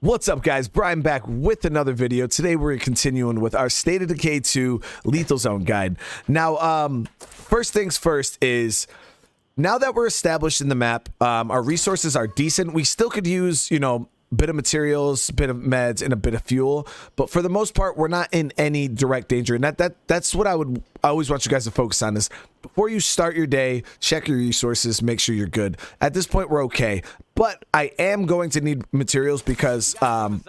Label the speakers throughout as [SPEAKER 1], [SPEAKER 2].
[SPEAKER 1] What's up, guys? Brian back with another video. Today we're continuing with our State of Decay 2 Lethal Zone guide. Now, first things first is, now that we're established in the map, our resources are decent. We still could use, you know, a bit of materials, a bit of meds, and a bit of fuel. But for the most part, we're not in any direct danger. And that's what I always want you guys to focus on is, before you start your day, check your resources, make sure you're good. At this point, we're okay. But I am going to need materials because, oh,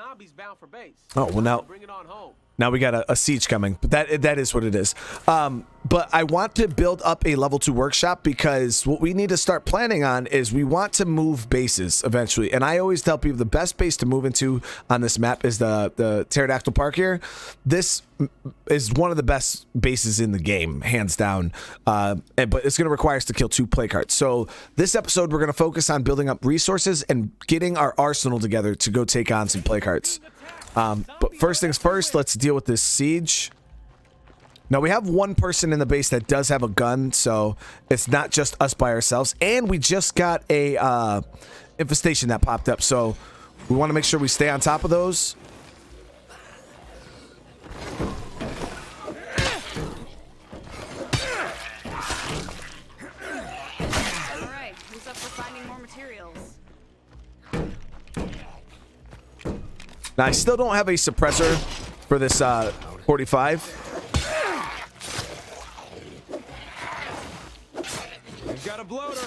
[SPEAKER 1] well, now we got a siege coming, but that is what it is. But I want to build up a level 2 workshop because what we need to start planning on is we want to move bases eventually. And I always tell people the best base to move into on this map is the Pterodactyl Park here. This is one of the best bases in the game, hands down. But it's going to require us to kill 2 play cards. So this episode, we're going to focus on building up resources and getting our arsenal together to go take on some play cards. But first things first, let's deal with this siege. Now, we have one person in the base that does have a gun, so it's not just us by ourselves. And we just got a infestation that popped up, so we want to make sure we stay on top of those.
[SPEAKER 2] All right, who's up for finding more materials?
[SPEAKER 1] Now, I still don't have a suppressor for this 45.
[SPEAKER 3] We've got a bloater.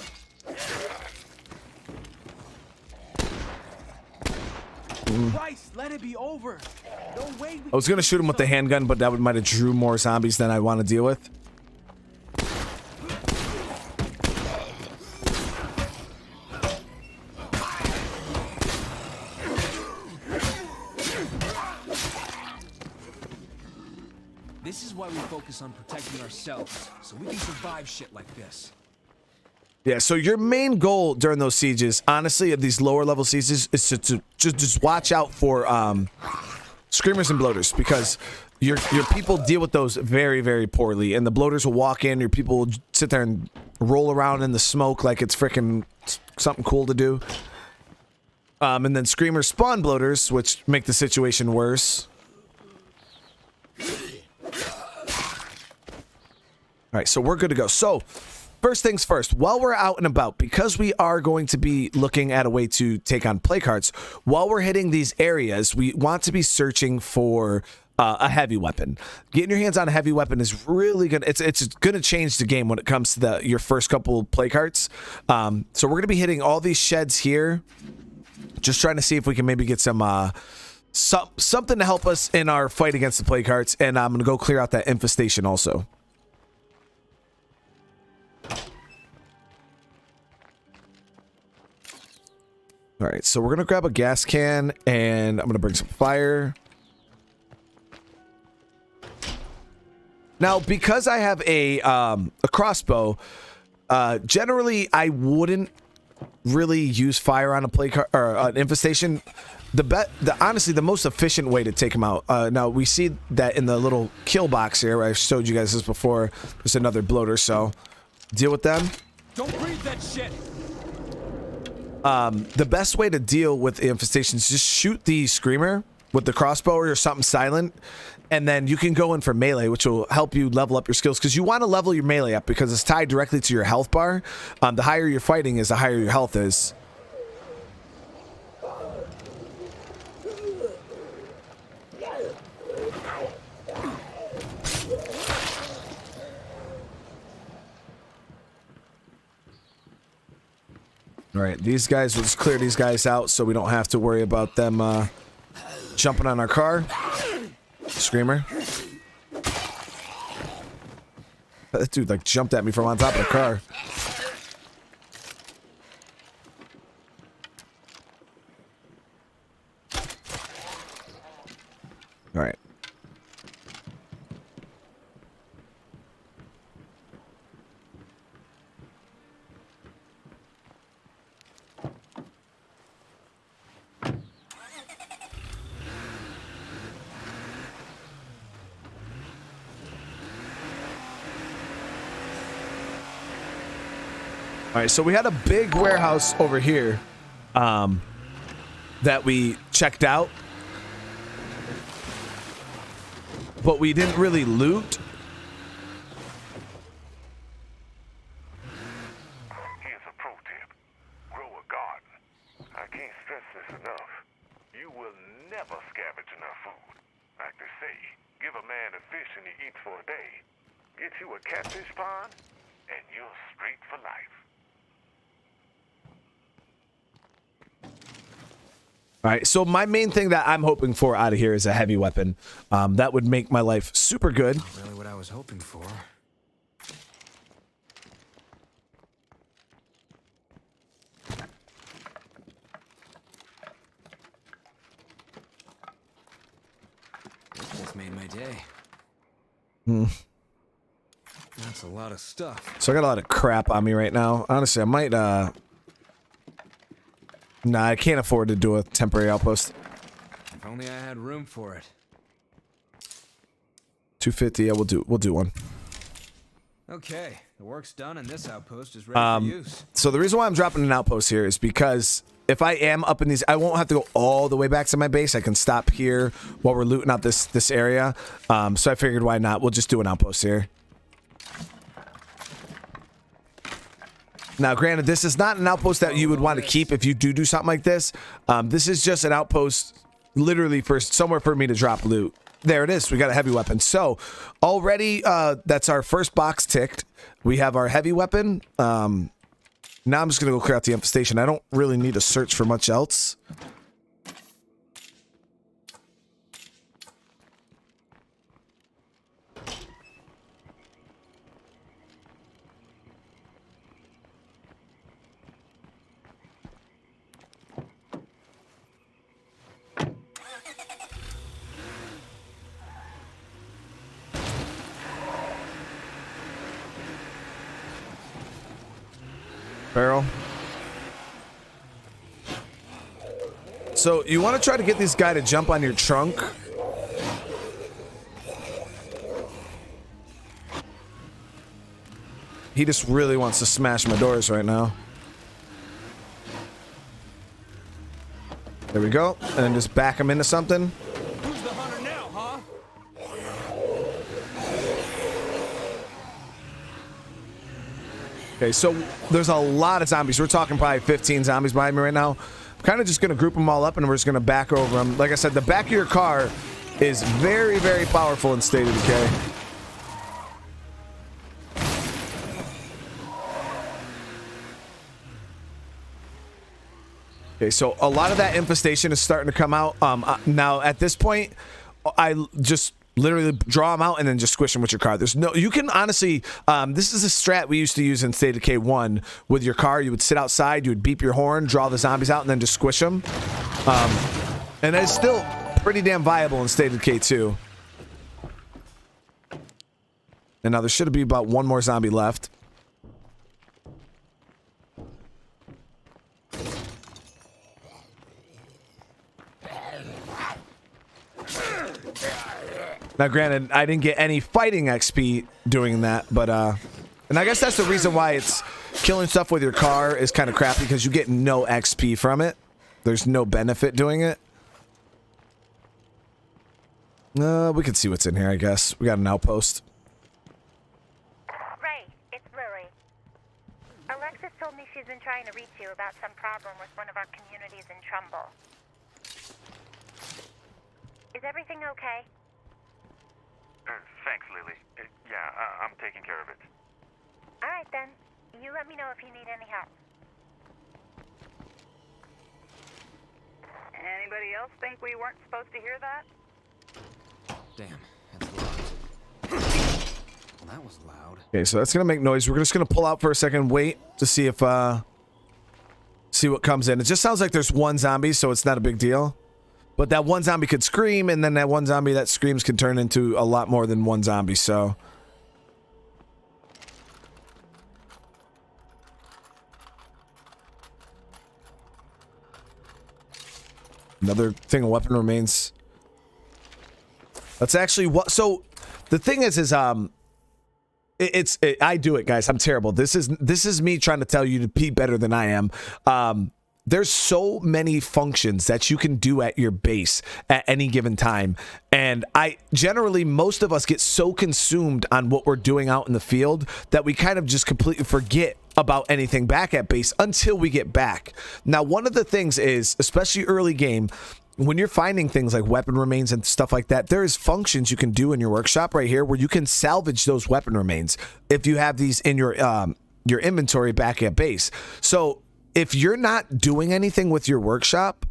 [SPEAKER 3] Christ, let it be over. No way.
[SPEAKER 1] I was going to shoot him with the handgun, but that might have drew more zombies than I want to deal with.
[SPEAKER 3] This is why we focus on protecting ourselves, so we can survive shit like this.
[SPEAKER 1] Yeah, so your main goal during those sieges, honestly, of these lower level sieges, is to just watch out for screamers and bloaters, because your people deal with those very, very poorly. And the bloaters will walk in, your people will sit there and roll around in the smoke like it's freaking something cool to do. And then screamers spawn bloaters, which make the situation worse. All right, so we're good to go. So first things first, while we're out and about, because we are going to be looking at a way to take on play cards, while we're hitting these areas, we want to be searching for a heavy weapon. Getting your hands on a heavy weapon is really gonna, it's gonna change the game when it comes to your first couple play cards. So we're gonna be hitting all these sheds here, just trying to see if we can maybe get some something to help us in our fight against the play cards. And I'm gonna go clear out that infestation also. All right, so we're gonna grab a gas can and I'm gonna bring some fire. Now, because I have a crossbow, generally I wouldn't really use fire on a play card or an infestation. Honestly, the most efficient way to take them out. Now we see that in the little kill box here. Where I showed you guys this before. There's another bloater, so deal with them.
[SPEAKER 3] Don't breathe that shit.
[SPEAKER 1] The best way to deal with the infestation is just shoot the screamer with the crossbow or something silent, and then you can go in for melee, which will help you level up your skills, because you want to level your melee up because it's tied directly to your health bar. The higher you're fighting is, the higher your health is. All right, these guys, we'll just clear these guys out so we don't have to worry about them jumping on our car. Screamer. That dude like jumped at me from on top of the car. All right. All right, so we had a big warehouse over here. that we checked out, but we didn't really loot.
[SPEAKER 4] Here's a pro tip. Grow a garden. I can't stress this enough. You will never scavenge enough food. Like they say, give a man a fish and he eats for a day. Get you a catfish pond, and you're straight for life.
[SPEAKER 1] All right, so my main thing that I'm hoping for out of here is a heavy weapon. That would make my life super good.
[SPEAKER 3] Not really what I was hoping for. This made my day. That's a lot of stuff.
[SPEAKER 1] So I got a lot of crap on me right now. Honestly, I might, Nah, I can't afford to do a temporary outpost.
[SPEAKER 3] If only I had room for it.
[SPEAKER 1] 250, yeah, we'll do one.
[SPEAKER 3] Okay, the work's done and this outpost is ready for use.
[SPEAKER 1] So the reason why I'm dropping an outpost here is because if I am up in these, I won't have to go all the way back to my base. I can stop here while we're looting out this area. So I figured, why not? We'll just do an outpost here. Now, granted, this is not an outpost that you would want to keep if you do something like this. This is just an outpost literally for somewhere for me to drop loot. There it is. We got a heavy weapon. So already that's our first box ticked. We have our heavy weapon. Now I'm just going to go clear out the infestation. I don't really need to search for much else. Barrel. So you want to try to get this guy to jump on your trunk. He just really wants to smash my doors right now. There we go. And then just back him into something.
[SPEAKER 3] Who's the hunter now, huh?
[SPEAKER 1] Okay, so there's a lot of zombies. We're talking probably 15 zombies behind me right now. I'm kind of just going to group them all up and we're just going to back over them. Like I said, the back of your car is very, very powerful in State of Decay. Okay, so a lot of that infestation is starting to come out. Now, at this point, I just literally draw them out and then just squish them with your car. There's no, you can honestly, this is a strat we used to use in State of Decay 1 with your car. You would sit outside, you would beep your horn, draw the zombies out, and then just squish them. And it's still pretty damn viable in State of Decay 2. And now there should be about one more zombie left. Now, granted, I didn't get any fighting XP doing that, but, and I guess that's the reason why it's killing stuff with your car is kind of crappy, because you get no XP from it. There's no benefit doing it. We can see what's in here, I guess. We got an outpost.
[SPEAKER 5] Ray, it's Lily. Alexis told me she's been trying to reach you about some problem with one of our communities in Trumbull. Is everything okay?
[SPEAKER 4] Thanks, Lily. Yeah, I'm taking care of it.
[SPEAKER 5] All right, then. You let me know if you need any help.
[SPEAKER 2] Anybody else think we weren't supposed to hear that?
[SPEAKER 3] Damn, that's loud. Well, that was loud.
[SPEAKER 1] Okay, so that's gonna make noise. We're just gonna pull out for a second, wait to see if see what comes in. It just sounds like there's one zombie, so it's not a big deal. But that one zombie could scream, and then that one zombie that screams can turn into a lot more than one zombie, so. Another thing, a weapon remains. That's actually what, so the thing is I do it, guys. I'm terrible. This is me trying to tell you to be better than I am. there's so many functions that you can do at your base at any given time. And most of us get so consumed on what we're doing out in the field that we kind of just completely forget about anything back at base until we get back. Now, one of the things is, especially early game, when you're finding things like weapon remains and stuff like that, there is functions you can do in your workshop right here where you can salvage those weapon remains if you have these in your inventory back at base. So if you're not doing anything with your workshop,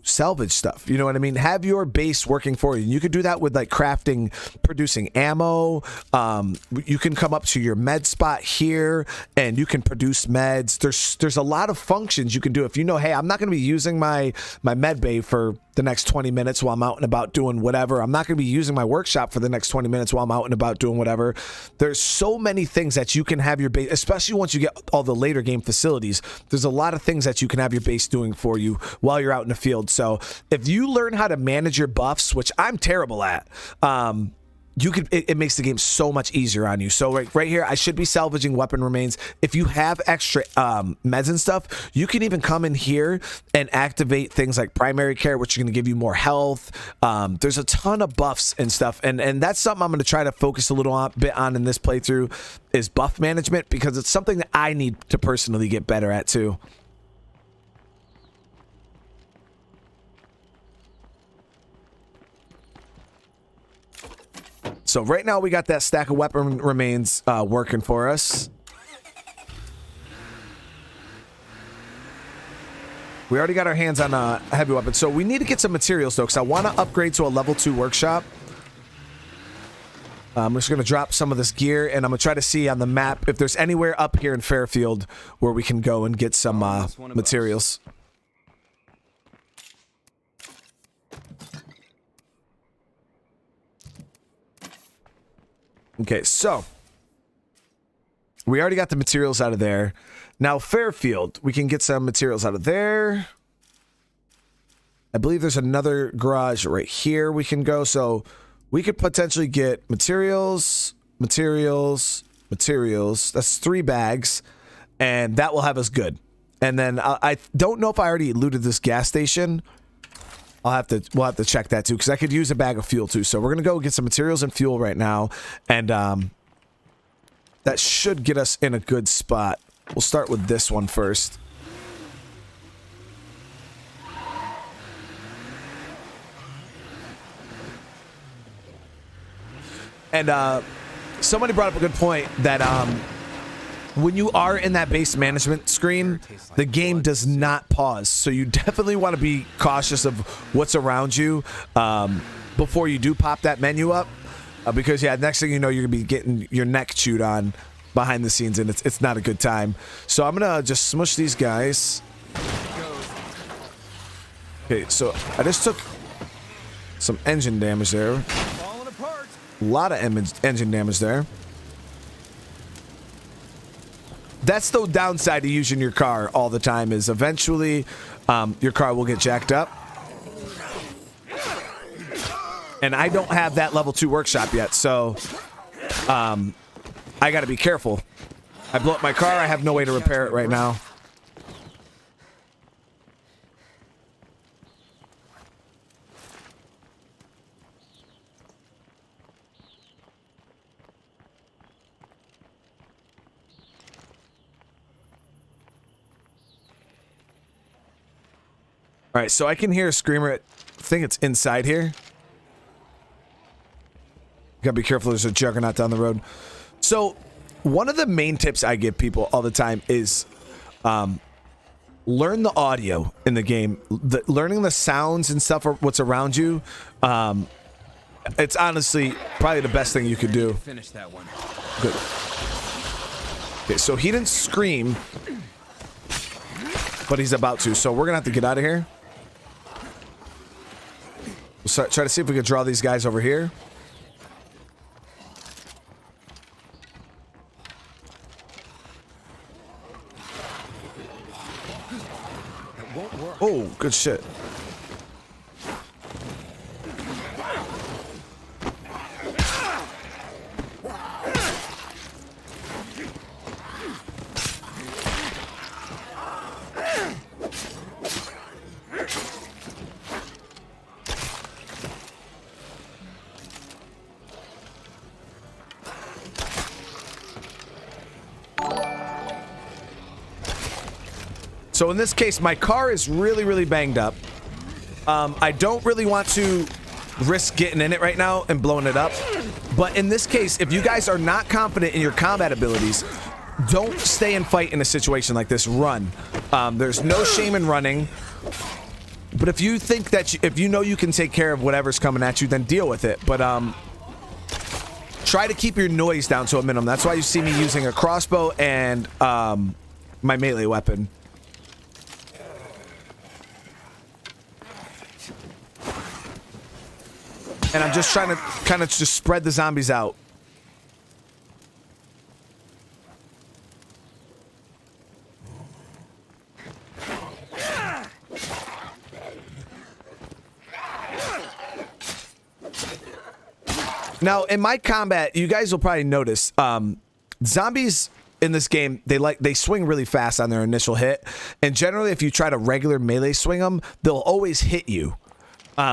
[SPEAKER 1] salvage stuff, you know what I mean? Have your base working for you. You could do that with like crafting, producing ammo. You can come up to your med spot here and you can produce meds. There's a lot of functions you can do. If you know, hey, I'm not going to be using my med bay for the next 20 minutes while I'm out and about doing whatever. I'm not going to be using my workshop for the next 20 minutes while I'm out and about doing whatever. There's so many things that you can have your base, especially once you get all the later game facilities. There's a lot of things that you can have your base doing for you while you're out in the field. So if you learn how to manage your buffs, which I'm terrible at, it makes the game so much easier on you. So right here, I should be salvaging weapon remains. If you have extra meds and stuff, you can even come in here and activate things like primary care, which are going to give you more health. There's a ton of buffs and stuff, and that's something I'm going to try to focus a little bit on in this playthrough is buff management, because it's something that I need to personally get better at too. So right now we got that stack of weapon remains working for us. We already got our hands on a heavy weapon. So we need to get some materials though, because I want to upgrade to a level 2 workshop. I'm just going to drop some of this gear, and I'm going to try to see on the map if there's anywhere up here in Fairfield where we can go and get some materials. Okay, so we already got the materials out of there. Now, Fairfield, we can get some materials out of there. I believe there's another garage right here we can go. So we could potentially get materials. That's 3 bags, and that will have us good. And then I don't know if I already looted this gas station. We'll have to check that too, because I could use a bag of fuel too. So we're gonna go get some materials and fuel right now, and that should get us in a good spot. We'll start with this one first. And somebody brought up a good point that when you are in that base management screen, the game does not pause. So you definitely want to be cautious of what's around you before you do pop that menu up. Because, yeah, next thing you know, you're going to be getting your neck chewed on behind the scenes, and it's not a good time. So I'm going to just smush these guys. Okay, so I just took some engine damage there. A lot of engine damage there. That's the downside to using your car all the time, is eventually your car will get jacked up. And I don't have that level 2 workshop yet, so I got to be careful. I blew up my car. I have no way to repair it right now. All right, so I can hear a screamer. I think it's inside here. Gotta be careful. There's a juggernaut down the road. So one of the main tips I give people all the time is learn the audio in the game. Learning the sounds and stuff, or what's around you. It's honestly probably the best thing you could do.
[SPEAKER 3] Finish that one.
[SPEAKER 1] Good. Okay, so he didn't scream, but he's about to. So we're gonna have to get out of here. We'll try to see if we can draw these guys over here. Oh, good shit. So in this case, my car is really, really banged up. I don't really want to risk getting in it right now and blowing it up. But in this case, if you guys are not confident in your combat abilities, don't stay and fight in a situation like this. Run. There's no shame in running. But if you think that if you know you can take care of whatever's coming at you, then deal with it. But try to keep your noise down to a minimum. That's why you see me using a crossbow and my melee weapon. And I'm just trying to kind of just spread the zombies out. Now, in my combat, you guys will probably notice, zombies in this game, they swing really fast on their initial hit. And generally, if you try to regular melee swing them, they'll always hit you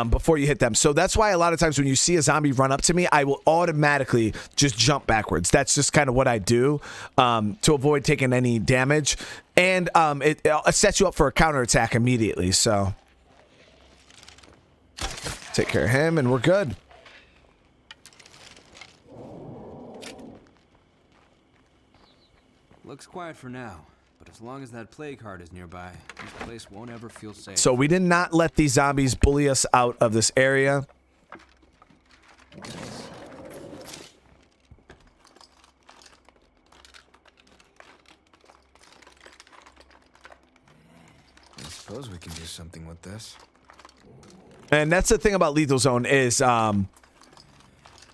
[SPEAKER 1] before you hit them. So that's why a lot of times when you see a zombie run up to me, I will automatically just jump backwards. That's just kind of what I do to avoid taking any damage. And it sets you up for a counterattack immediately. So take care of him and we're good.
[SPEAKER 3] Looks quiet for now, but as long as that plague heart is nearby, this place won't ever feel safe.
[SPEAKER 1] So we did not let these zombies bully us out of this area.
[SPEAKER 6] I suppose we can do something with this.
[SPEAKER 1] And that's the thing about Lethal Zone is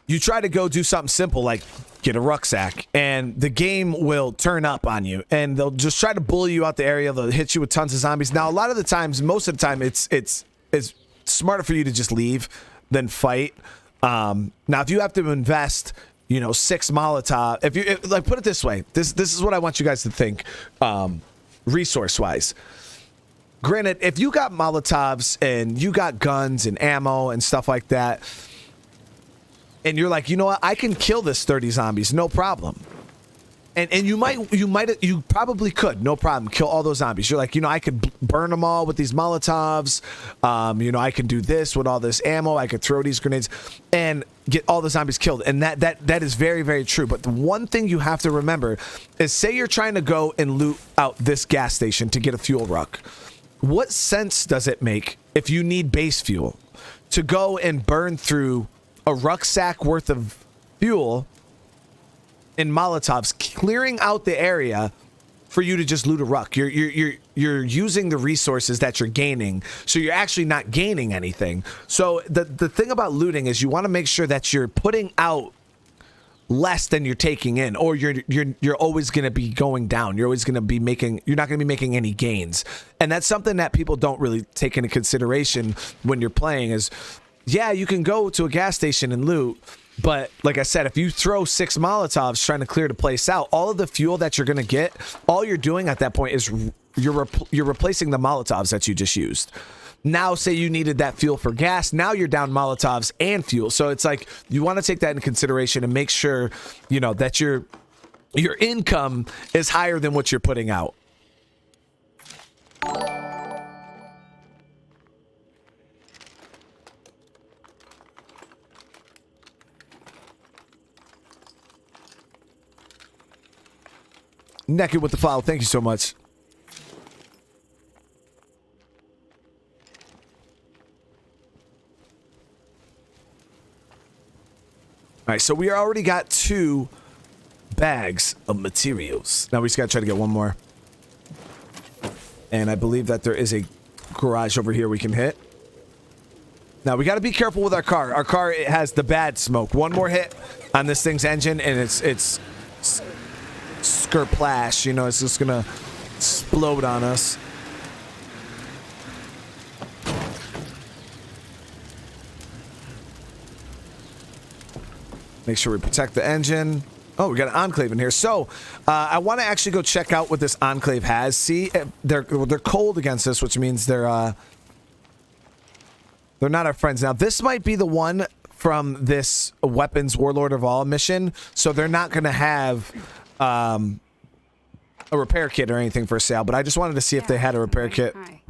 [SPEAKER 1] you try to go do something simple like get a rucksack and the game will turn up on you and they'll just try to bully you out the area. They'll hit you with tons of zombies. Now, a lot of the times, most of the time, it's smarter for you to just leave than fight. Now, if you have to invest, 6 Molotov, like put it this way, this is what I want you guys to think, resource wise. Granted, if you got Molotovs and you got guns and ammo and stuff like that, and you're like, you know what? I can kill this 30 zombies, no problem. And you probably could, no problem, kill all those zombies. You're like, I could burn them all with these Molotovs. I can do this with all this ammo. I could throw these grenades and get all the zombies killed. And that is very, very true. But the one thing you have to remember is, say you're trying to go and loot out this gas station to get a fuel ruck. What sense does it make if you need base fuel to go and burn through a rucksack worth of fuel in Molotovs, clearing out the area for you to just loot a ruck? You're using the resources that you're gaining, so you're actually not gaining anything. So the thing about looting is you want to make sure that you're putting out less than you're taking in, or you're always going to be going down. You're not going to be making any gains. And that's something that people don't really take into consideration when you're playing is, yeah, you can go to a gas station and loot, but like I said, if you throw 6 Molotovs trying to clear the place out, all of the fuel that you're going to get, all you're doing at that point is you're replacing the Molotovs that you just used. Now, say you needed that fuel for gas, now you're down Molotovs and fuel. So it's like you want to take that into consideration and make sure, that your income is higher than what you're putting out. Naked with the file. Thank you so much. All right, so we already got 2 bags of materials. Now we just got to try to get one more. And I believe that there is a garage over here we can hit. Now we got to be careful with our car. Our car, it has the bad smoke. One more hit on this thing's engine and it's skerplash, it's just gonna explode on us. Make sure we protect the engine. Oh, we got an enclave in here. So I want to actually go check out what this enclave has. See, they're cold against us, which means they're not our friends. Now this might be the one from this Weapons Warlord of All mission, so they're not gonna have a repair kit or anything for sale, but I just wanted to see if they had a repair kit.
[SPEAKER 2] Hi.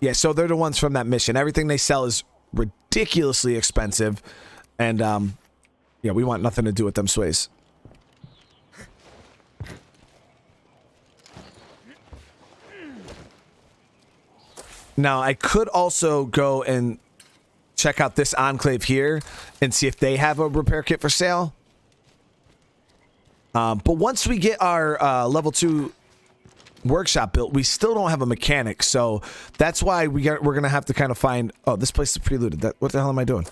[SPEAKER 1] Yeah, so they're the ones from that mission. Everything they sell is ridiculously expensive, and yeah, we want nothing to do with them sways. Now, I could also go and check out this enclave here and see if they have a repair kit for sale. But once we get our level 2 workshop built, we still don't have a mechanic, so that's why we're gonna have to kind of find. Oh, this place is pre-looted. What the hell am I doing?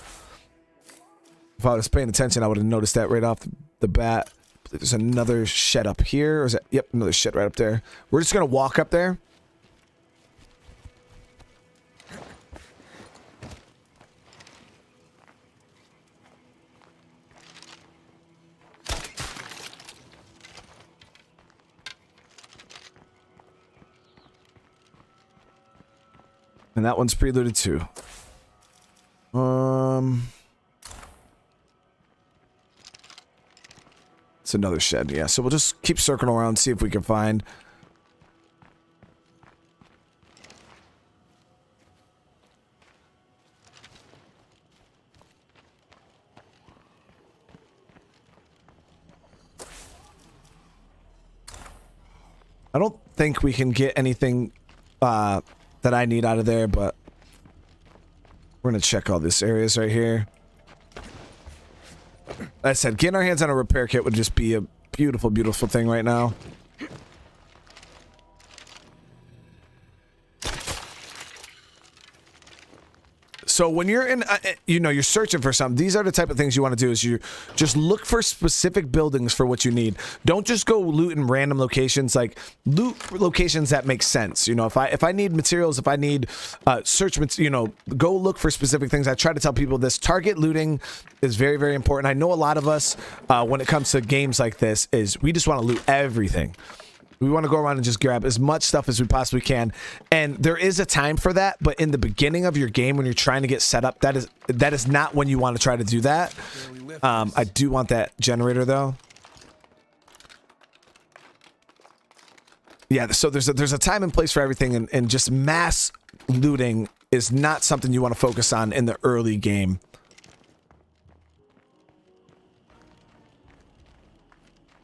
[SPEAKER 1] If I was paying attention, I would have noticed that right off the bat. There's another shed up here. Or is that? Yep, another shed right up there. We're just gonna walk up there. And that one's pre-looted too. It's another shed, yeah. So we'll just keep circling around, see if we can find. I don't think we can get anything that I need out of there, but we're gonna check all these areas right here. Like I said, getting our hands on a repair kit would just be a beautiful, beautiful thing right now. So when you're in, you know, you're searching for something, these are the type of things you want to do is you just look for specific buildings for what you need. Don't just go loot in random locations, like loot locations that make sense. You know, if I need materials, if I need you know, go look for specific things. I try to tell people this. Target looting is very, very important. I know a lot of us, when it comes to games like this, is we just want to loot everything. We want to go around and just grab as much stuff as we possibly can. And there is a time for that, but in the beginning of your game when you're trying to get set up, that is not when you want to try to do that. I do want that generator though. Yeah, so there's a time and place for everything, and just mass looting is not something you want to focus on in the early game.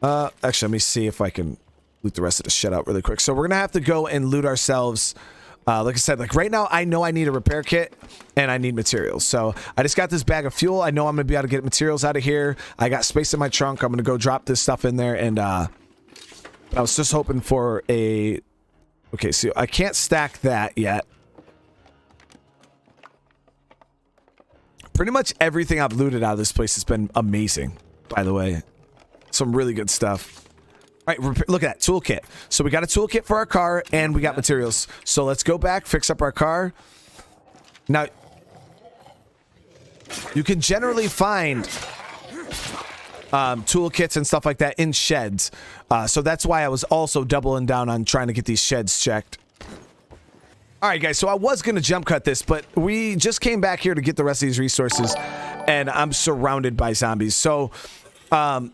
[SPEAKER 1] Actually, let me see if I can loot the rest of the shit out really quick. So we're gonna have to go and loot ourselves. Like I said, like right now, I know I need a repair kit and I need materials. So I just got this bag of fuel. I know I'm gonna be able to get materials out of here. I got space in my trunk. I'm gonna go drop this stuff in there, and I was just hoping for a. Okay, so I can't stack that yet. Pretty much everything I've looted out of this place has been amazing, by the way. Some really good stuff. All right, look at that toolkit. So we got a toolkit for our car, and we got materials. So let's go back, fix up our car. Now, you can generally find toolkits and stuff like that in sheds. So that's why I was also doubling down on trying to get these sheds checked. All right, guys, so I was going to jump cut this, but we just came back here to get the rest of these resources, and I'm surrounded by zombies. So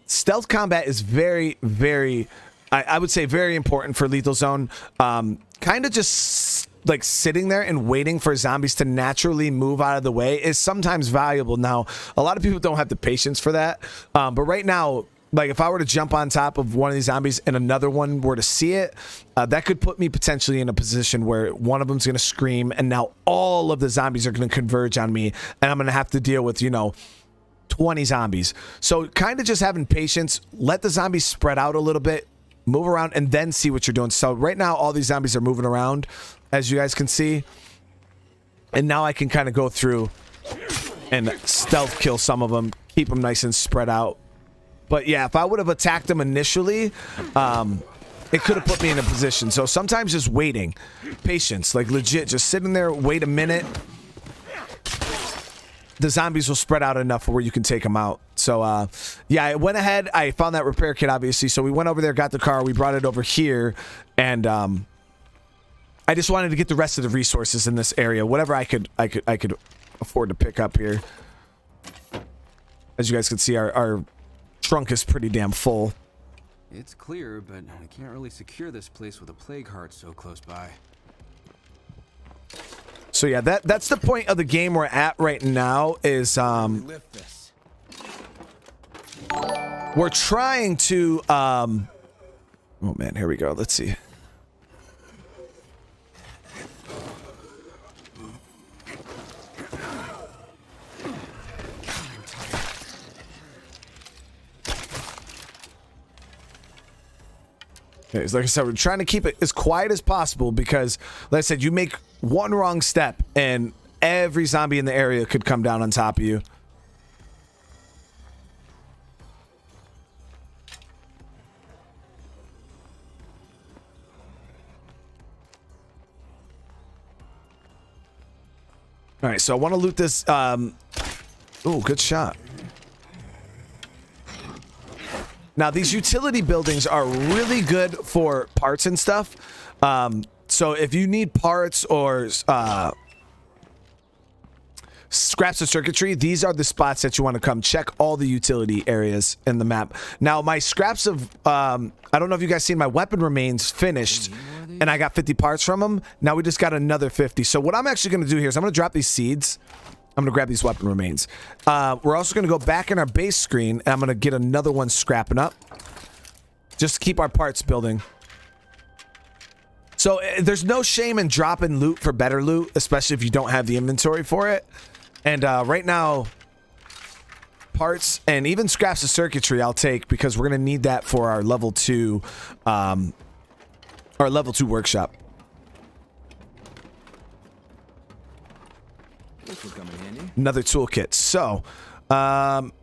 [SPEAKER 1] stealth combat is very, very, I would say very important for Lethal Zone. Kind of just like sitting there and waiting for zombies to naturally move out of the way is sometimes valuable. Now, a lot of people don't have the patience for that. But right now, like if I were to jump on top of one of these zombies and another one were to see it, that could put me potentially in a position where one of them's going to scream, and now all of the zombies are going to converge on me, and I'm going to have to deal with, you know, 20 zombies. So kind of just having patience, let the zombies spread out a little bit, move around, and then see what you're doing. So right now, all these zombies are moving around, as you guys can see. And now I can kind of go through and stealth kill some of them, keep them nice and spread out. But yeah, if I would have attacked them initially, it could have put me in a position. So sometimes just waiting, patience, like legit, just sitting there, wait a minute. The zombies will spread out enough where you can take them out. So, yeah, I went ahead. I found that repair kit, obviously. So we went over there, got the car. We brought it over here. And I just wanted to get the rest of the resources in this area. Whatever I could afford to pick up here. As you guys can see, our trunk is pretty damn full.
[SPEAKER 7] It's clear, but we can't really secure this place with a plague heart so close by.
[SPEAKER 1] So yeah, that's the point of the game we're at right now is
[SPEAKER 3] Lift this.
[SPEAKER 1] we're trying to oh man, here we go. Let's see. Okay, so like I said, we're trying to keep it as quiet as possible because, like I said, you make one wrong step and every zombie in the area could come down on top of you. All right, so I want to loot this. Oh, good shot. Now, these utility buildings are really good for parts and stuff. So if you need parts or scraps of circuitry, these are the spots that you want to come check all the utility areas in the map. Now, my scraps of, I don't know if you guys seen my weapon remains finished, and I got 50 parts from them. Now we just got another 50. So what I'm actually going to do here is I'm going to drop these seeds. I'm going to grab these weapon remains. We're also going to go back in our base screen, and I'm going to get another one scrapping up. Just to keep our parts building. So there's no shame in dropping loot for better loot, especially if you don't have the inventory for it. And right now, parts and even scraps of circuitry I'll take because we're going to need that for our level 2 workshop.
[SPEAKER 6] This will come in handy.
[SPEAKER 1] Another toolkit. So, Alrighty,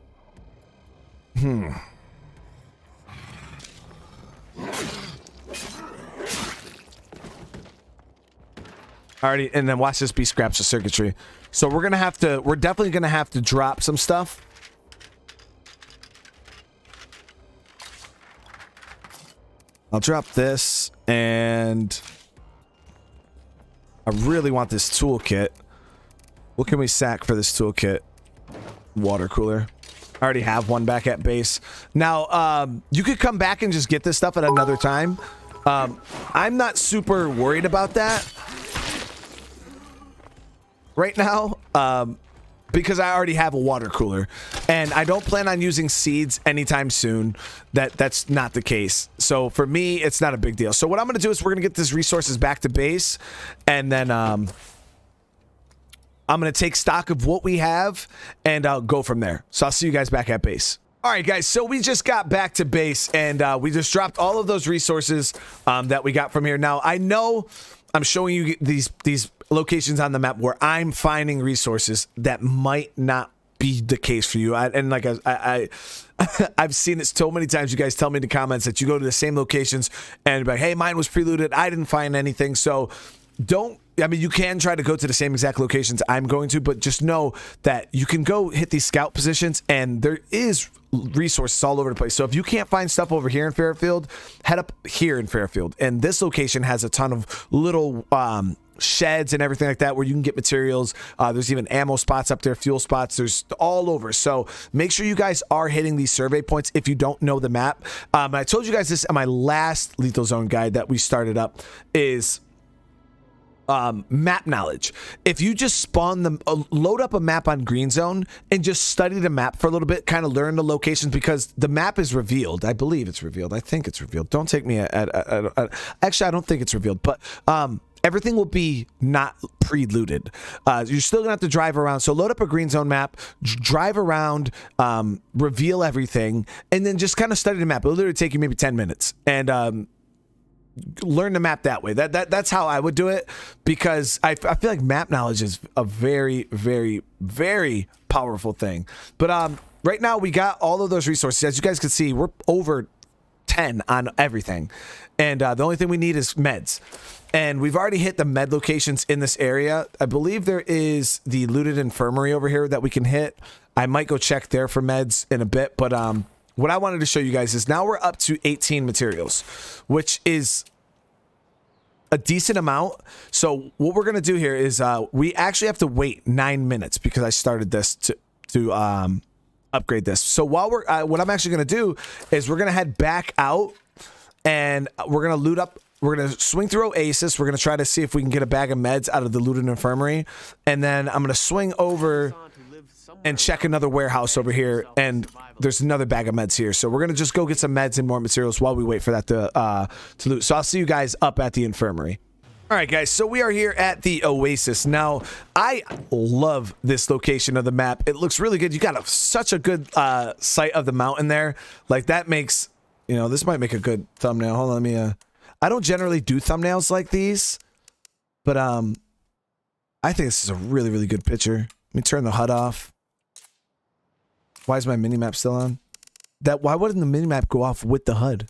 [SPEAKER 1] and then watch this be scraps of circuitry. So we're definitely gonna have to drop some stuff. I'll drop this, and I really want this toolkit. What can we sack for this toolkit? Water cooler. I already have one back at base. Now, you could come back and just get this stuff at another time. I'm not super worried about that right now, because I already have a water cooler, and I don't plan on using seeds anytime soon. That's not the case. So for me, it's not a big deal. So what I'm going to do is we're going to get these resources back to base, and then I'm going to take stock of what we have, and I'll go from there. So I'll see you guys back at base. All right, guys, so we just got back to base, and we just dropped all of those resources that we got from here. Now, I know I'm showing you these locations on the map where I'm finding resources that might not be the case for you. I've seen it so many times. You guys tell me in the comments that you go to the same locations and be like, hey, mine was pre-looted. I didn't find anything. So you can try to go to the same exact locations I'm going to, but just know that you can go hit these scout positions and there is resources all over the place. So if you can't find stuff over here in Fairfield, head up here in Fairfield. And this location has a ton of little sheds and everything like that where you can get materials. There's even ammo spots up there, fuel spots. There's all over. So make sure you guys are hitting these survey points if you don't know the map. I told you guys this in my last Lethal Zone guide that we started up is map knowledge. If you just load up a map on Green Zone and just study the map for a little bit, kind of learn the locations, because the map is revealed. I believe it's revealed. I think it's revealed. Don't take me actually, I don't think it's revealed, but everything will be not pre-looted. You're still gonna have to drive around. So load up a Green Zone map, drive around, reveal everything, and then just kind of study the map. It'll literally take you maybe 10 minutes. And learn the map that way. That's how I would do it, because I feel like map knowledge is a very, very, very powerful thing. But right now we got all of those resources. As you guys can see, we're over 10 on everything, and the only thing we need is meds. And we've already hit the med locations in this area. I believe there is the looted infirmary over here that we can hit. I might go check there for meds in a bit, but what I wanted to show you guys is now we're up to 18 materials, which is a decent amount. So what we're going to do here is we actually have to wait 9 minutes because I started this to upgrade this. So while we're what I'm actually going to do is we're going to head back out and we're going to loot up. We're going to swing through Oasis. We're going to try to see if we can get a bag of meds out of the looted infirmary. And then I'm going to swing over and check another warehouse over here. And there's another bag of meds here. So we're going to just go get some meds and more materials while we wait for that to loot. So I'll see you guys up at the infirmary. All right, guys, so we are here at the Oasis. Now, I love this location of the map. It looks really good. You got such a good sight of the mountain there. Like, that makes, you know, this might make a good thumbnail. Hold on, let me, I don't generally do thumbnails like these, but I think this is a really, really good picture. Let me turn the HUD off. Why is my minimap still on? Why wouldn't the minimap go off with the HUD?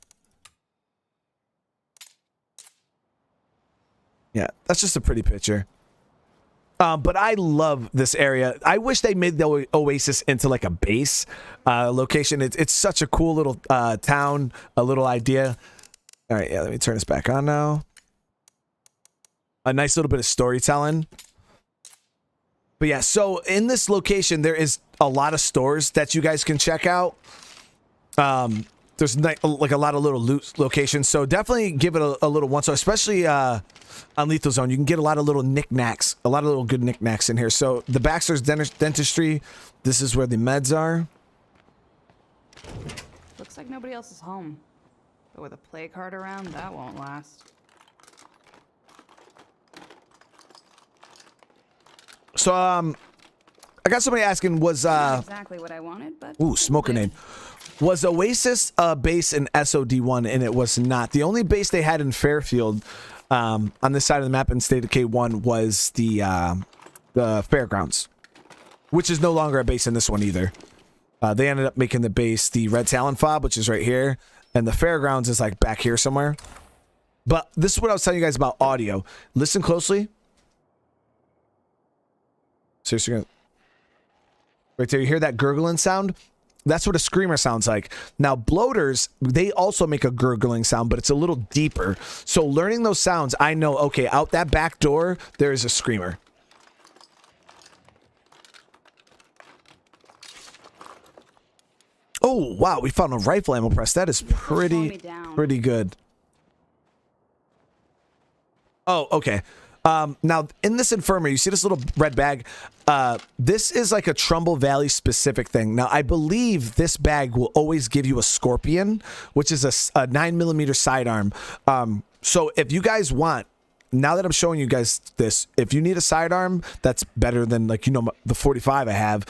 [SPEAKER 1] Yeah, that's just a pretty picture. But I love this area. I wish they made the Oasis into like a base location. It's such a cool little town, a little idea. All right, yeah, let me turn this back on now. A nice little bit of storytelling. But yeah, so in this location, there is a lot of stores that you guys can check out. There's like a lot of little loot locations, so definitely give it a little once. So especially on Lethal Zone, you can get a lot of little knickknacks, a lot of little good knickknacks in here. So the Baxter's Dentistry, this is where the meds are.
[SPEAKER 2] Looks like nobody else is home. But with a plague heart around, that won't last.
[SPEAKER 1] So I got somebody asking, was
[SPEAKER 2] Not exactly what I wanted, but
[SPEAKER 1] ooh, smoker name. Was Oasis a base in SOD1? And it was not. The only base they had in Fairfield on this side of the map in State of Decay 1 was the fairgrounds, which is no longer a base in this one either. They ended up making the base the Red Talon Fob, which is right here, and the fairgrounds is like back here somewhere. But this is what I was telling you guys about audio. Listen closely. Seriously, right there, you hear that gurgling sound? That's what a screamer sounds like. Now, bloaters, they also make a gurgling sound, but it's a little deeper. So learning those sounds, I know, okay, out that back door, there is a screamer. Oh, wow, we found a rifle ammo press. That is pretty good. Oh, okay. Now, in this infirmary, you see this little red bag. This is like a Trumbull Valley specific thing. Now, I believe this bag will always give you a Scorpion, which is a 9mm sidearm. So if you guys want, now that I'm showing you guys this, if you need a sidearm that's better than, like, you know, the 45 I have,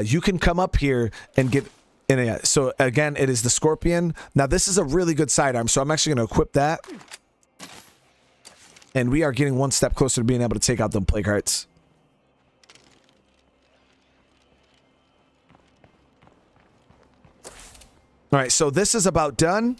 [SPEAKER 1] you can come up here and get in a, so again, it is the Scorpion. Now, this is a really good sidearm, so I'm actually going to equip that. And we are getting one step closer to being able to take out the plague hearts. All right, so this is about done.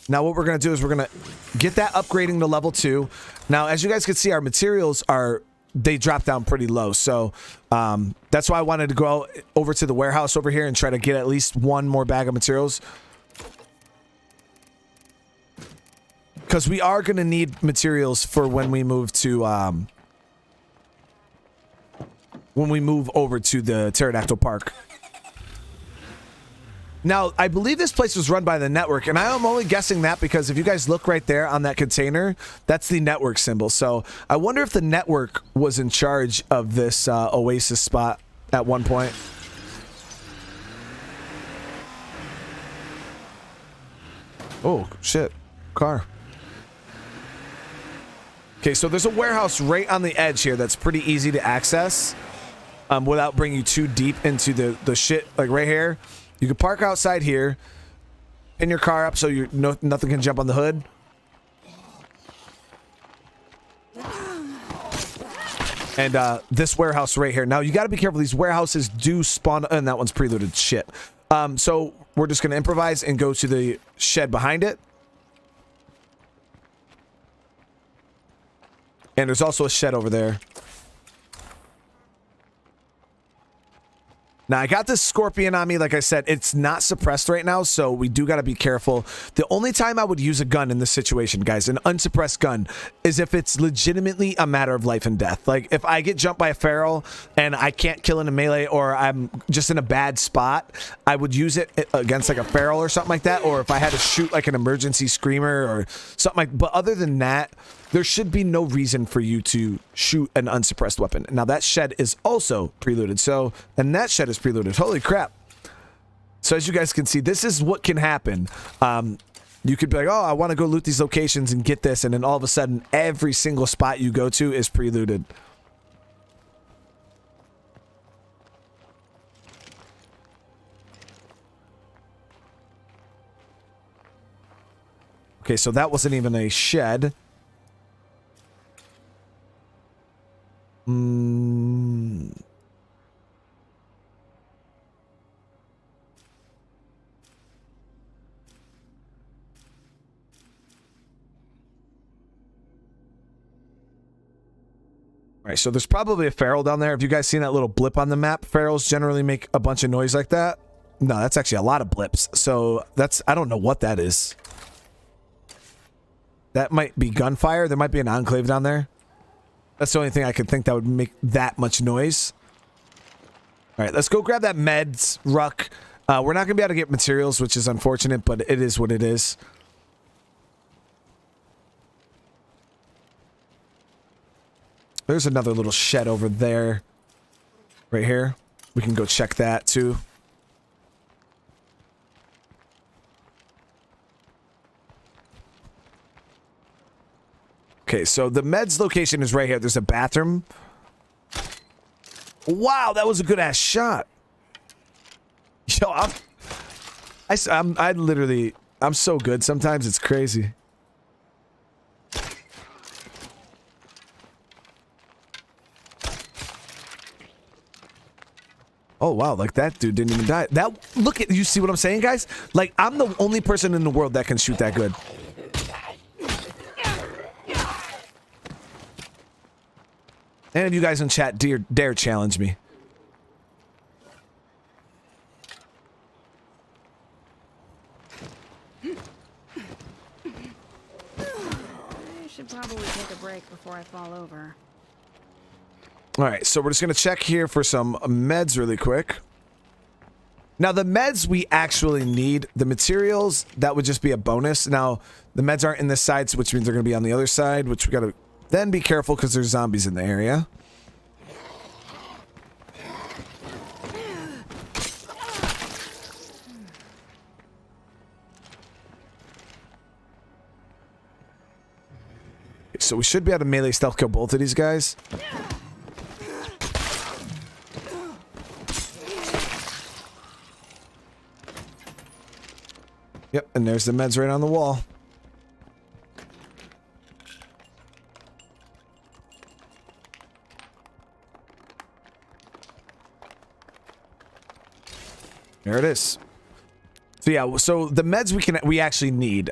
[SPEAKER 1] Now what we're going to do is we're going to get that upgrading to level 2. Now, as you guys can see, our materials are, they drop down pretty low. So that's why I wanted to go over to the warehouse over here and try to get at least one more bag of materials. Because we are going to need materials for when we move to, when we move over to the Pterodactyl Park. Now, I believe this place was run by the network, and I am only guessing that because if you guys look right there on that container, that's the network symbol. So I wonder if the network was in charge of this Oasis spot at one point. Oh, shit. Car. Okay, so there's a warehouse right on the edge here that's pretty easy to access without bringing you too deep into the shit. Like right here, you can park outside here, pin your car up so nothing can jump on the hood. And this warehouse right here. Now, you got to be careful. These warehouses do spawn, and that one's preloaded. Shit. So we're just going to improvise and go to the shed behind it. And there's also a shed over there. Now, I got this scorpion on me. Like I said, it's not suppressed right now, so we do got to be careful. The only time I would use a gun in this situation, guys, an unsuppressed gun, is if it's legitimately a matter of life and death. Like, if I get jumped by a feral and I can't kill in a melee, or I'm just in a bad spot, I would use it against, like, a feral or something like that, or if I had to shoot, like, an emergency screamer or something like... But other than that, there should be no reason for you to shoot an unsuppressed weapon. Now, that shed is also preluded. So, and that shed is preluded. Holy crap. So, as you guys can see, this is what can happen. You could be like, oh, I want to go loot these locations and get this. And then all of a sudden, every single spot you go to is preluded. Okay, so that wasn't even a shed. All right, so there's probably a feral down there. Have you guys seen that little blip on the map? Ferals generally make a bunch of noise like that. No, that's actually a lot of blips. So that's, I don't know what that is. That might be gunfire. There might be an enclave down there. That's the only thing I could think that would make that much noise. All right, let's go grab that meds ruck. We're not going to be able to get materials, which is unfortunate, but it is what it is. There's another little shed over there. Right here. We can go check that, too. Okay, so the meds location is right here. There's a bathroom. Wow, that was a good ass shot. Yo, I'm so good. Sometimes it's crazy. Oh wow, like that dude didn't even die. Look at, you see what I'm saying, guys? Like, I'm the only person in the world that can shoot that good. Any of you guys in chat dare challenge me.
[SPEAKER 2] I should probably take a break before I fall over.
[SPEAKER 1] All right, so we're just going to check here for some meds really quick. Now, the meds we actually need. The materials, that would just be a bonus. Now, the meds aren't in this side, which means they're going to be on the other side, which we got to then be careful because there's zombies in the area. So we should be able to melee stealth kill both of these guys. Yep, and there's the meds right on the wall. There it is. So yeah, so the meds we actually need,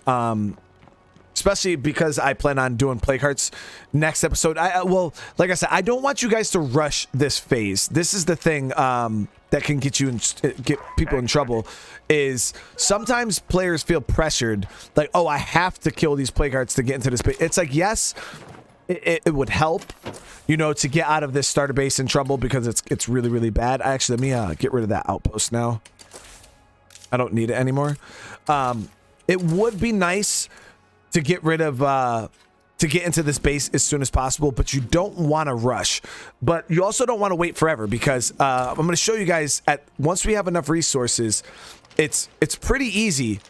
[SPEAKER 1] especially because I plan on doing plague hearts next episode. Well, like I said, I don't want you guys to rush this phase. This is the thing that can get people in trouble. Is sometimes players feel pressured, like, oh, I have to kill these plague hearts to get into this base. It's like, yes, it would help, you know, to get out of this starter base in trouble because it's really, really bad. Let me get rid of that outpost now. I don't need it anymore. It would be nice to get rid of, to get into this base as soon as possible, but you don't want to rush. But you also don't want to wait forever because I'm going to show you guys once we have enough resources, it's pretty easy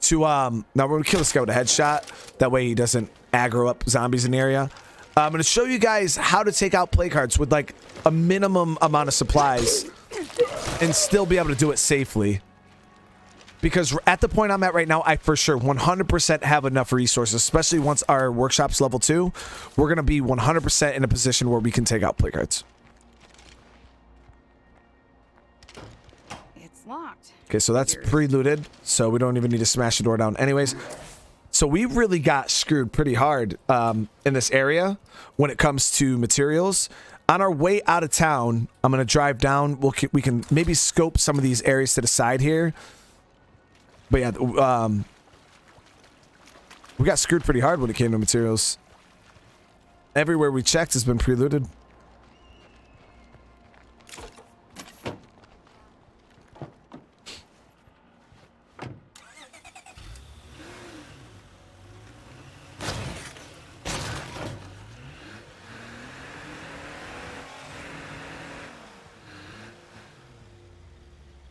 [SPEAKER 1] to, now we're going to kill this guy with a headshot. That way he doesn't aggro up zombies in the area. I'm going to show you guys how to take out plague hearts with like a minimum amount of supplies and still be able to do it safely. Because at the point I'm at right now, I for sure 100% have enough resources, especially once our workshop's level 2. We're going to be 100% in a position where we can take out plague hearts.
[SPEAKER 2] It's locked.
[SPEAKER 1] Okay, so that's pre-looted, so we don't even need to smash the door down anyways. So we really got screwed pretty hard in this area when it comes to materials. on our way out of town, I'm going to drive down. We can maybe scope some of these areas to the side here. But yeah, we got screwed pretty hard when it came to materials. Everywhere we checked has been preluded.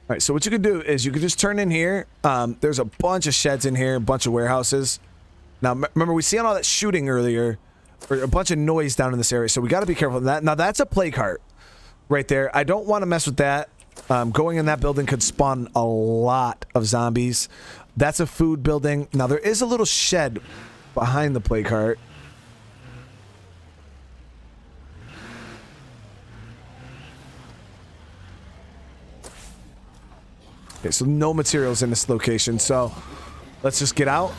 [SPEAKER 1] All right, so what you can do is you can just turn in here. There's a bunch of sheds in here, a bunch of warehouses. Now, remember, we seen all that shooting earlier, or a bunch of noise down in this area, so we got to be careful of that. Now, that's a plague heart right there. I don't want to mess with that. Going in that building could spawn a lot of zombies. That's a food building. Now, there is a little shed behind the plague heart. Okay, so no materials in this location, so let's just get out.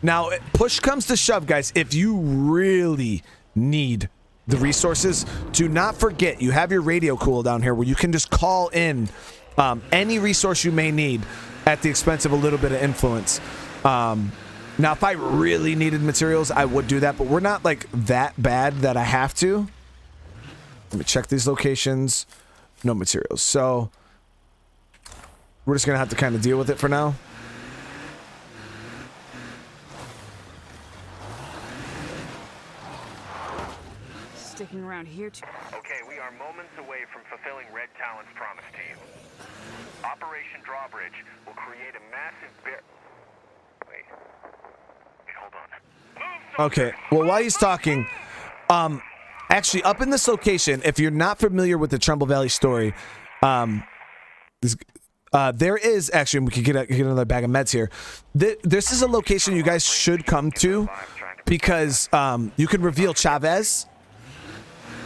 [SPEAKER 1] Now, push comes to shove, guys. If you really need the resources, do not forget you have your radio cooldown here where you can just call in any resource you may need at the expense of a little bit of influence. Now, if I really needed materials, I would do that, but we're not like that bad that I have to. Let me check these locations. No materials. So we're just going to have to kind of deal with it for now.
[SPEAKER 2] Sticking around here too.
[SPEAKER 4] Okay, we are moments away from fulfilling Red Talon's promise to you. Operation Drawbridge will create a massive Wait, hold on.
[SPEAKER 1] Okay, well, while he's talking, actually, up in this location, if you're not familiar with the Trumbull Valley story, there is actually, we could get another bag of meds here. This is a location you guys should come to because you can reveal Chavez.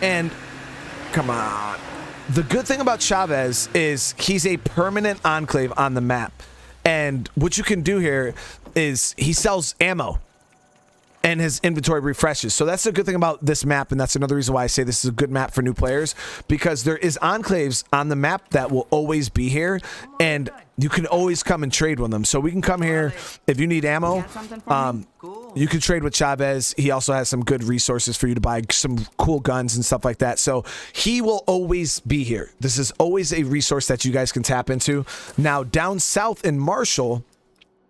[SPEAKER 1] And come on, the good thing about Chavez is he's a permanent enclave on the map. And what you can do here is he sells ammo and his inventory refreshes. So that's the good thing about this map, and that's another reason why I say this is a good map for new players, because there is enclaves on the map that will always be here, and you can always come and trade with them. So we can come here if you need ammo. You can trade with Chavez. He also has some good resources for you to buy some cool guns and stuff like that. So he will always be here. This is always a resource that you guys can tap into. Now, down south in Marshall,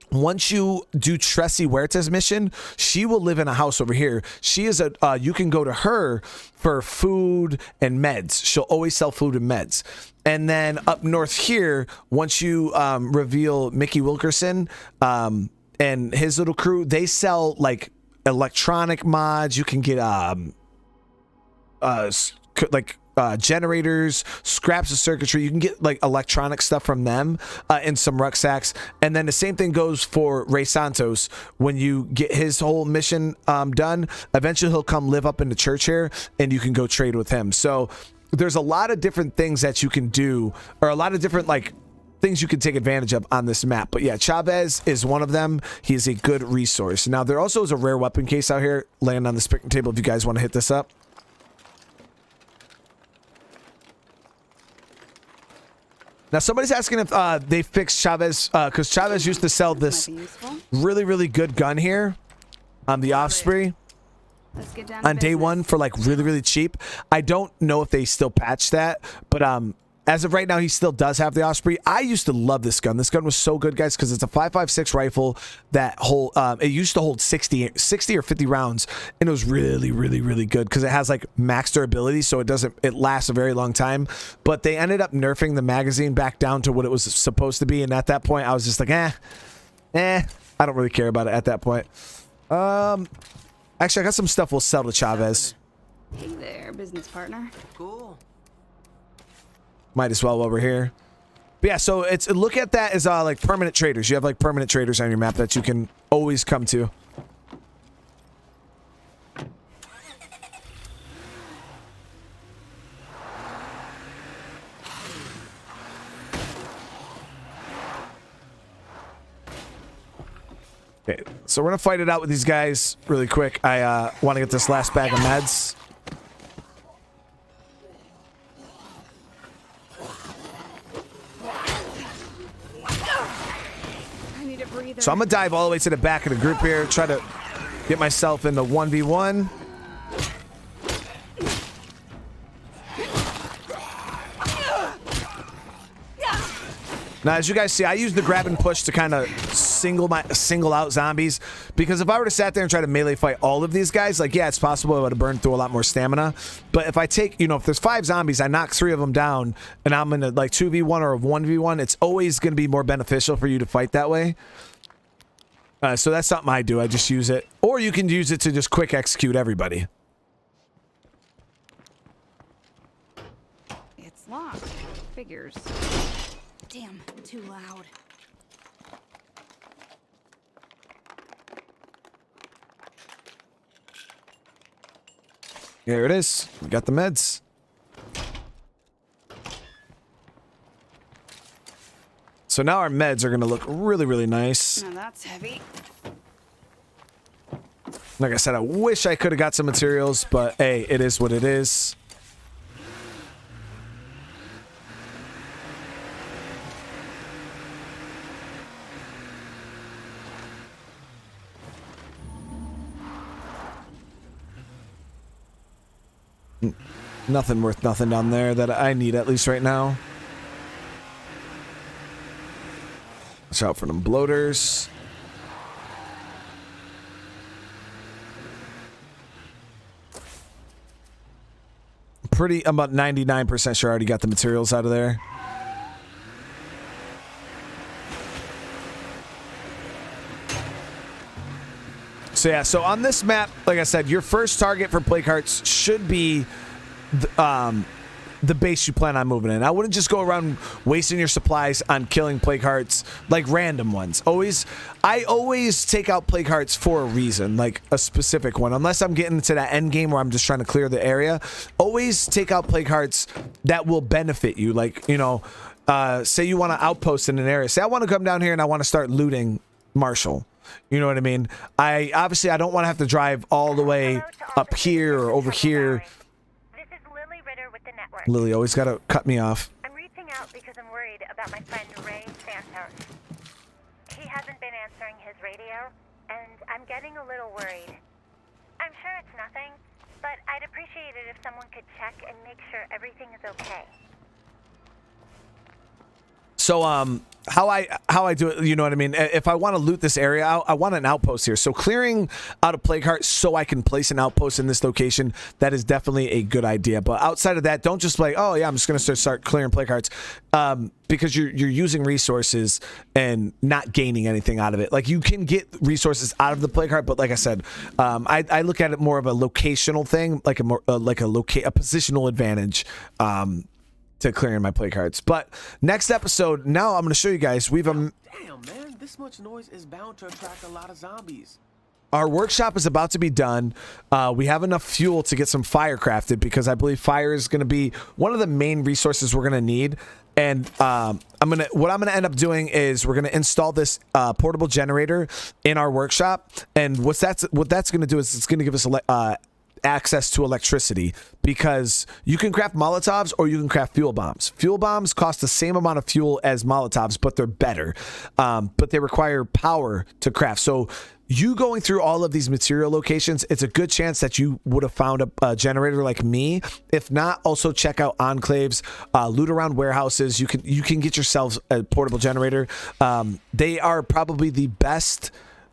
[SPEAKER 1] once you do Tressie Huerta's mission, she will live in a house over here. She is you can go to her for food and meds. She'll always sell food and meds. And then up north here, once you reveal Mickey Wilkerson and his little crew, they sell like electronic mods. You can get generators, scraps of circuitry. You can get like electronic stuff from them in some rucksacks. And then the same thing goes for Ray Santos. When you get his whole mission done, eventually he'll come live up in the church here and you can go trade with him. So there's a lot of different things that you can do, or a lot of different like things you can take advantage of on this map. But yeah, Chavez is one of them. He is a good resource. Now, there also is a rare weapon case out here laying on this picnic table if you guys want to hit this up. Now, somebody's asking if they fixed Chavez, because Chavez used to sell this really, really good gun here on the Offspring on day one for like really, really cheap. I don't know if they still patched that, but as of right now, he still does have the Osprey. I used to love this gun. This gun was so good, guys, because it's a 5.56 rifle that it used to hold 60 or 50 rounds, and it was really, really, really good because it has like max durability, so it lasts a very long time. But they ended up nerfing the magazine back down to what it was supposed to be, and at that point, I was just like, I don't really care about it at that point. Actually, I got some stuff we'll sell to Chavez.
[SPEAKER 2] Hey there, business partner.
[SPEAKER 7] Cool.
[SPEAKER 1] Might as well while we're here. But yeah, so look at that as like permanent traders. You have like permanent traders on your map that you can always come to. Okay, so we're gonna fight it out with these guys really quick. I want to get this last bag of meds.
[SPEAKER 2] I need a breather.
[SPEAKER 1] So I'm gonna dive all the way to the back of the group here, try to get myself in the 1v1. Now, as you guys see, I use the grab and push to kind of single out zombies, because if I were to sat there and try to melee fight all of these guys, like, yeah, it's possible I would have burned through a lot more stamina. But if I take, you know, if there's 5 zombies, I knock 3 of them down, and I'm in a like 2v1 or a 1v1, it's always going to be more beneficial for you to fight that way. So that's something I do. I just use it, or you can use it to just quick execute everybody.
[SPEAKER 2] It's locked. Figures. Damn, too loud.
[SPEAKER 1] There it is. We got the meds. So now our meds are going to look really, really nice.
[SPEAKER 2] Now that's heavy.
[SPEAKER 1] Like I said, I wish I could have got some materials, but hey, it is what it is. Nothing worth nothing down there that I need, at least right now. Watch out for them bloaters. I'm about 99% sure I already got the materials out of there. So yeah, so on this map, like I said, your first target for plague hearts should be the base you plan on moving in. I wouldn't just go around wasting your supplies on killing plague hearts, like random ones. I always take out plague hearts for a reason, like a specific one. Unless I'm getting to that end game where I'm just trying to clear the area, always take out plague hearts that will benefit you. Like, you know, say you want to outpost in an area. Say I want to come down here and I want to start looting Marshall. You know what I mean? I don't want to have to drive all the way up here or over here. Lily always got to cut me off.
[SPEAKER 5] I'm reaching out because I'm worried about my friend Ray Santos. He hasn't been answering his radio, and I'm getting a little worried. I'm sure it's nothing, but I'd appreciate it if someone could check and make sure everything is okay.
[SPEAKER 1] So how I do it, you know what I mean? If I want to loot this area, I want an outpost here. So clearing out a plague heart so I can place an outpost in this location, that is definitely a good idea. But outside of that, don't just like, oh yeah, I'm just gonna start clearing plague hearts, because you're using resources and not gaining anything out of it. Like, you can get resources out of the plague heart, but like I said, I look at it more of a locational thing, like a positional advantage. To clearing my plague hearts. But next episode, now I'm going to show you guys.
[SPEAKER 8] Damn, man, this much noise is bound to attract a lot of zombies.
[SPEAKER 1] Our workshop is about to be done. We have enough fuel to get some fire crafted, because I believe fire is going to be one of the main resources we're going to need. And what I'm gonna end up doing is we're gonna install this portable generator in our workshop. And what that's going to do is it's going to give us access to electricity, because you can craft Molotovs or you can craft fuel bombs. Fuel bombs cost the same amount of fuel as Molotovs, but they're better. But they require power to craft. So you going through all of these material locations, it's a good chance that you would have found a generator like me. If not, also check out enclaves, loot around warehouses. You can get yourselves a portable generator. They are probably the best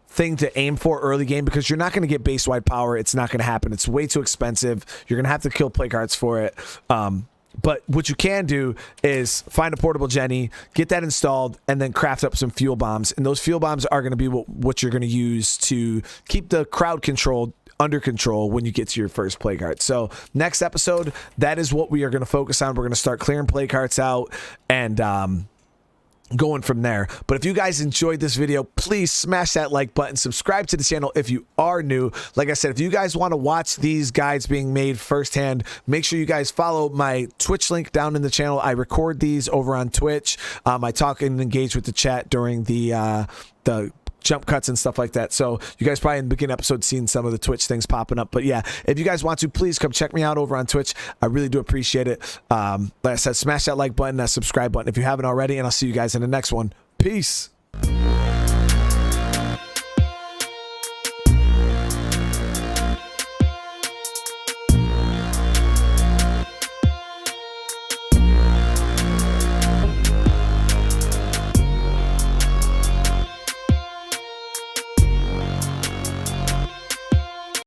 [SPEAKER 1] thing to aim for early game, because you're not going to get base wide power. It's not going to happen. It's way too expensive. You're going to have to kill plague hearts for it. But what you can do is find a portable Jenny, get that installed, and then craft up some fuel bombs. And those fuel bombs are going to be what you're going to use to keep the crowd control under control when you get to your first plague heart. So next episode, that is what we are going to focus on. We're going to start clearing plague hearts out and going from there. But if you guys enjoyed this video, please smash that like button, subscribe to the channel if you are new. Like I said, if you guys want to watch these guides being made firsthand, make sure you guys follow my Twitch link down in the channel. I record these over on Twitch. I talk and engage with the chat during the jump cuts and stuff like that. So you guys probably in the beginning episode seen some of the Twitch things popping up. But yeah, if you guys want to, please come check me out over on Twitch. I really do appreciate it. Like I said, smash that like button, that subscribe button if you haven't already, and I'll see you guys in the next one. Peace.